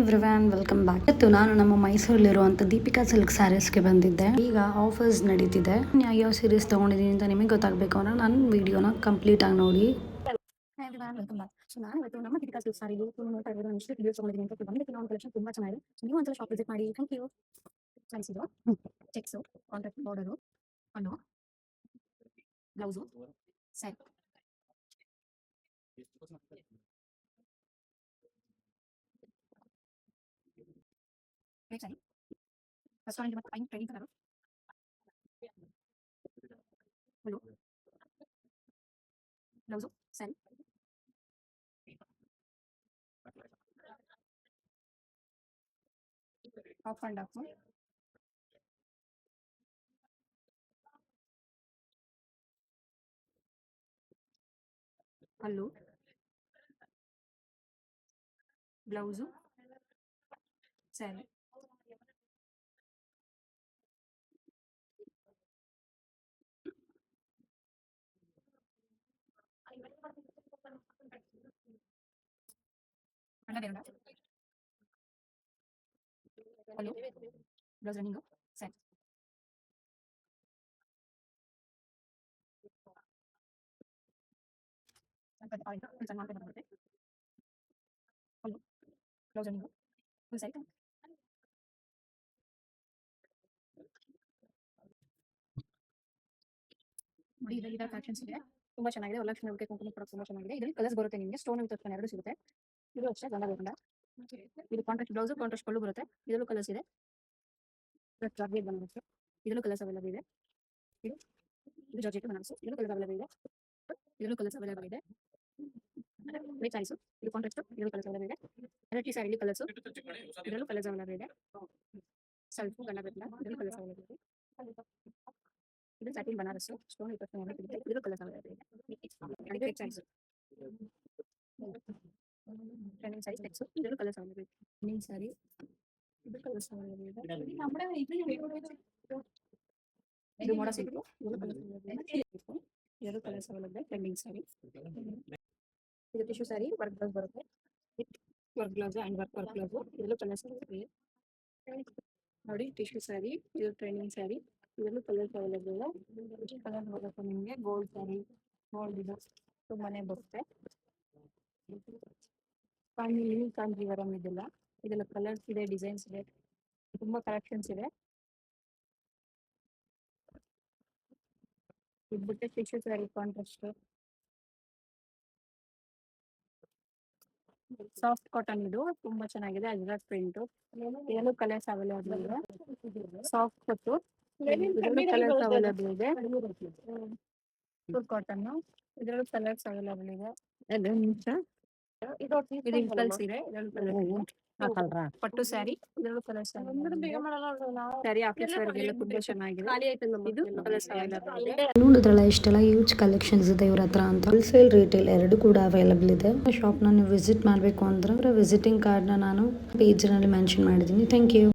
ಎವ್ರಿವ್ಯಾನ್ welcome back. ಇವತ್ತು ನಾನು ನಮ್ಮ ಮೈಸೂರಲ್ಲಿರುವಂಥ ದೀಪಿಕಾ ಸಿಲ್ಕ್ ಸ್ಯಾರೀಸ್ಗೆ ಬಂದಿದ್ದೆ. ಈಗ ಆಫರ್ಸ್ ನಡೀತಿದೆ. ಯಾವ ಸೀರೀಸ್ ತೊಗೊಂಡಿದ್ದೀನಿ ಅಂತ ನಿಮಗೆ ಗೊತ್ತಾಗಬೇಕು ಅಂದ್ರೆ ನನ್ನ ವಿಡಿಯೋನ ಕಂಪ್ಲೀಟ್ ಆಗಿ ನೋಡಿ. ಎವ್ರಿವ್ಯಾನ್ ವೆಲ್ಕಮ್ ಬ್ಯಾಕ್. ಸೊ ನಾನು ಇವತ್ತು ನಮ್ಮ ದೀಪಿಕಾ ಸಿಲ್ಕ್ ಸ್ಯಾರಿ ನೋಡ್ತಾ ಇರೋ ಇಷ್ಟು ವಿಡಿಯೋಸ್ ತೊಗೊಂಡಿದ್ದೀನಿ ಅಂತ ಬಂದಿದ್ದು ನಾವು ಕಲೆಕ್ಷನ್ ತುಂಬ ಚೆನ್ನಾಗಿದೆ. ಸೊ ನೀವು ಒಂದ್ಸಲ ಶಾಪ್ ವಿಸಿಟ್ ಮಾಡಿ. Thank you. ಇದು checks, contract border, pallu, blouse, set, ಸರಿ ಫಸ್ಟ್ ಒಂದು ಮತ್ತು paint training colour, pallu, blouse, sell, half and half, pallu, blouse, sari, ಬೇಡ ಪಲ್ಲು, ಬ್ಲೌಸ್ ರನ್ನಿಂಗು, ಸ್ಯಾರಿ, ಸ್ವಲ್ಪ ಆಯಿಲ್ ಒಂದು ಸಣ್ಣ ಬರುತ್ತೆ, ಪಲ್ಲು, ಬ್ಲೌಸ್ ರನ್ನಿಂಗು, ಫುಲ್ ಸೈಟ್, ನೋಡಿ ಇದರಲ್ಲಿ ಕಲೆಕ್ಷನ್ಸ್ ಇದೆ. ತುಂಬ ಚೆನ್ನಾಗಿದೆ. ವರಲಕ್ಷ್ಮಿ ಹಬ್ಬಕ್ಕೆ ಕುಂಕುಮ ಕೊಡೋಕೆ ತುಂಬ ಚೆನ್ನಾಗಿದೆ. ಇದರಲ್ಲಿ ಕಲರ್ಸ್ ಬರುತ್ತೆ ನಿಮಗೆ. ಸ್ಟೋನ್ ವಿತ್ ಎರಡು ಸಿಗುತ್ತೆ. ಇದು ಅಷ್ಟೇ ಗಂಧ ಬೇಕಂಡ. ಇದು ಕಾಂಟ್ರಾಸ್ಟ್ ಬ್ಲೌಸು, ಕಾಂಟ್ರಾಸ್ಟ್ ಪಲ್ಲು ಬರುತ್ತೆ. ಇದರಲ್ಲೂ ಕಲರ್ಸ್ ಇದೆ. ಜಾರ್ಜೆಟ್ ಬನಾರಸ್, ಇದರಲ್ಲೂ ಕಲರ್ಸ್ ಅವೈಲೇಬಲ್ ಇದೆ. ಇದು ಇದು ಜಾರ್ಜೆಟ್ ಬನಾರಸ್, ಇದರಲ್ಲೂ ಕಲರ್ಸ್ ಅವೈಲೇಬಲ್ ಇದೆ. ಇದರಲ್ಲೂ ಕಲರ್ಸ್ ಅವೈಲೇಬಲ್ ಇದೆ. ವೈಟ್ ಸ್ಯಾರೀಸು, ಇದು ಕಾಂಟ್ರಾಸ್ಟ್, ಇದರಲ್ಲೂ ಕಲರ್ಸ್ ಅವೈಲೇಬಲ್ ಇದೆ. ವೆರೈಟಿ ಸ್ಯಾರಿ ಕಲರ್ಸು, ಇದರಲ್ಲೂ ಕಲರ್ಸ್ ಅವೈಲೇಬಲ್ ಇದೆ. ಸೆಲ್ಫು ಗಂಧ ಬೇಕಂಡ, ಇದರಲ್ಲೂ ಕಲರ್ಸ್ ಅವೈಲೇಬಲ್ ಇದೆ. ಇದು ಸ್ಯಾಟಿನ್ ಬನಾರಸ್ಸು, ಸ್ಟೋನ್ ವಿತ್ ಸಿಗುತ್ತೆ. ಇದರಲ್ಲೂ ಕಲರ್ಸ್ ಅವೈಲೇಬಲ್ ಇದೆ. ಇದು ವೈಟ್ ಸ್ಯಾರೀಸು, ರನ್ನಿಂಗ್ ಸ್ಯಾರಿ ಟೆಕ್ಸು, ಇದರಲ್ಲೂ ಕಲರ್ಸ್ ಅವೈಲೇಬಲ್ ಇದೆ. ರನ್ನಿಂಗ್ ಸ್ಯಾರಿ, ಇದು ಕಲರ್ಸ್ ಅವೈಲೇಬಲ್ ಇದೆ. ಇದು ಮೋಡ ಸಿಲ್ಕು, ಇದರಲ್ಲೂ ಕಲರ್ಸ್ ಅವೈಲೇಬಲ್ ಇದೆ. ರನ್ನಿಂಗ್ ಸ್ಯಾರಿ, ಇದು ಟಿಶ್ಯೂ ಸ್ಯಾರಿ, ವರ್ಕ್ ಬ್ಲೌಸ್ ಬರುತ್ತೆ. Work blouse and work blouse, ಇದರಲ್ಲೂ ಕಲರ್ಸ್ ಅವೈಲೇಬಲ್ ಇದೆ. ನೋಡಿ ಟಿಶ್ಯೂ ಸ್ಯಾರಿ, ಇದು ಟ್ರೆಂಡಿಂಗ್ ಸ್ಯಾರಿ, ಇದರಲ್ಲೂ ಕಲರ್ಸ್ ಅವೈಲೇಬಲ್ ಇದೆ. ಎಷ್ಟು ಕಲರ್ ಬರುತ್ತೆ ನಿಮಗೆ? ಗೋಲ್ಡ್ ಸ್ಯಾರಿ, ಗೋಲ್ಡ್ ಇದು ತುಂಬಾನೇ ಬರುತ್ತೆ. ಕಾಂಜೀವರಂ ಇದೆಲ್ಲ, ಇದೆಲ್ಲ ಕಲರ್ಸ್ ಇದೆ, ಡಿಸೈನ್ಸ್ ಇದೆ, ತುಂಬ ಕಲೆಕ್ಷನ್ಸ್ ಇದೆ. ಇದು ಬಿಟ್ಟರೆ tissue sari contrast, soft cotton, ಇದು ತುಂಬಾ ಚೆನ್ನಾಗಿದೆ. ಅಜ್ರಕ್ ಪ್ರಿಂಟು, ಇದರಲ್ಲೂ ಕಲರ್ಸ್ ಅವೈಲೇಬಲ್ ಇದೆ. ಸಾಫ್ಟ್ ಕೊಟ್ಟು ಇದರಲ್ಲೂ ಕಲರ್ಸ್ ಅವೈಲೇಬಲ್ ಇದೆ. ಫುಲ್ ಕಾಟನ್, ಇದರಲ್ಲೂ ಕಲರ್ಸ್ ಅವೈಲೇಬಲ್ ಇದೆ. ಇದು ಇಂಪಲ್ಸ್ ಇದೆ, ಇದರಲ್ಲೂ ಕಲರ್ಸ್. ಪಟ್ಟು ಸ್ಯಾರಿ, ಇದರಲ್ಲೂ ಕಲರ್ಸ್ ಸ್ಯಾರಿ ಆಫೀಸ್ ವರ್ಗೆಲ್ಲ ತುಂಬಾ ಚೆನ್ನಾಗಿದೆ. ಇದು ಕಲರ್ಸ್ ಅವೈಲೇಬಲ್ ಇದೆ. ನೋಡಿದ್ರಲ್ಲ ಇಷ್ಟೆಲ್ಲ ಯೂಜ್ ಕಲೆಕ್ಷನ್ಸ್ ಇದೆ ಇವ್ರ ಹತ್ರ ಅಂತ. ಹೋಲ್ಸೇಲ್ ರಿಟೇಲ್ ಎರಡು ಕೂಡ ಅವೈಲೇಬಲ್ ಇದೆ. ಶಾಪ್ನ ನೀವು ವಿಸಿಟ್ ಮಾಡಬೇಕು ಅಂದ್ರೆ ವಿಸಿಟಿಂಗ್ ಕಾರ್ಡ್ನ ನಾನು ಪೇಜ್ನಲ್ಲಿ ಮೆನ್ಷನ್ ಮಾಡಿದ್ದೀನಿ. Thank you.